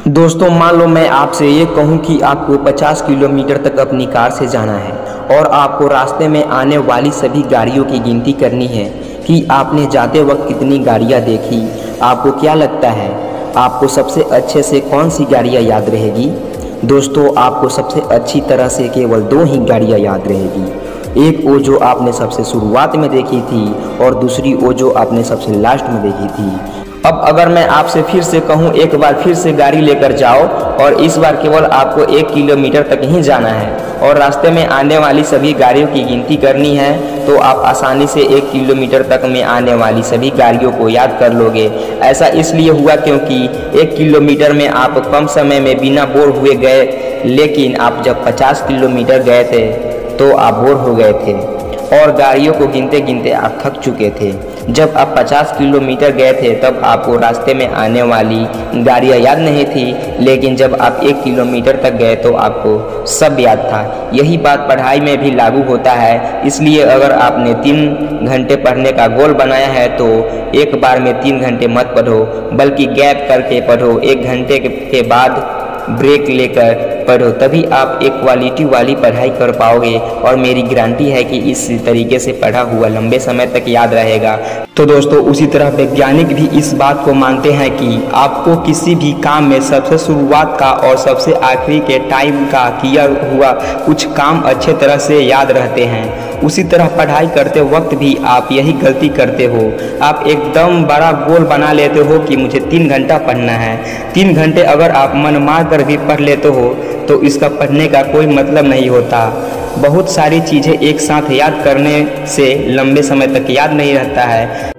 दोस्तों मान लो मैं आपसे ये कहूँ कि आपको 50 किलोमीटर तक अपनी कार से जाना है और आपको रास्ते में आने वाली सभी गाड़ियों की गिनती करनी है कि आपने जाते वक्त कितनी गाड़ियाँ देखी। आपको क्या लगता है आपको सबसे अच्छे से कौन सी गाड़ियाँ याद रहेगी? दोस्तों आपको सबसे अच्छी तरह से केवल दो ही गाड़ियाँ याद रहेगी। एक वो जो आपने सबसे शुरुआत में देखी थी और दूसरी वो जो आपने सबसे लास्ट में देखी थी। अब अगर मैं आपसे फिर से कहूँ एक बार फिर से गाड़ी लेकर जाओ और इस बार केवल आपको 1 किलोमीटर तक ही जाना है और रास्ते में आने वाली सभी गाड़ियों की गिनती करनी है तो आप आसानी से 1 किलोमीटर तक में आने वाली सभी गाड़ियों को याद कर लोगे। ऐसा इसलिए हुआ क्योंकि 1 किलोमीटर में आप कम समय में बिना बोर हुए गए, लेकिन आप जब 50 किलोमीटर गए थे तो आप बोर हो गए थे और गाड़ियों को गिनते गिनते आप थक चुके थे। जब आप 50 किलोमीटर गए थे तब आपको रास्ते में आने वाली गाड़ियाँ याद नहीं थी, लेकिन जब आप 1 किलोमीटर तक गए तो आपको सब याद था। यही बात पढ़ाई में भी लागू होता है। इसलिए अगर आपने 3 घंटे पढ़ने का गोल बनाया है तो एक बार में 3 घंटे मत पढ़ो, बल्कि गैप करके पढ़ो। 1 घंटे के बाद ब्रेक लेकर पढ़ो, तभी आप एक क्वालिटी वाली पढ़ाई कर पाओगे और मेरी गारंटी है कि इस तरीके से पढ़ा हुआ लंबे समय तक याद रहेगा। तो दोस्तों उसी तरह वैज्ञानिक भी इस बात को मानते हैं कि आपको किसी भी काम में सबसे शुरुआत का और सबसे आखिरी के टाइम का किया हुआ कुछ काम अच्छे तरह से याद रहते हैं। उसी तरह पढ़ाई करते वक्त भी आप यही गलती करते हो। आप एकदम बड़ा गोल बना लेते हो कि मुझे 3 घंटा पढ़ना है। 3 घंटे अगर आप मन मार कर भी पढ़ लेते हो तो इसका पढ़ने का कोई मतलब नहीं होता। बहुत सारी चीज़ें एक साथ याद करने से लंबे समय तक याद नहीं रहता है।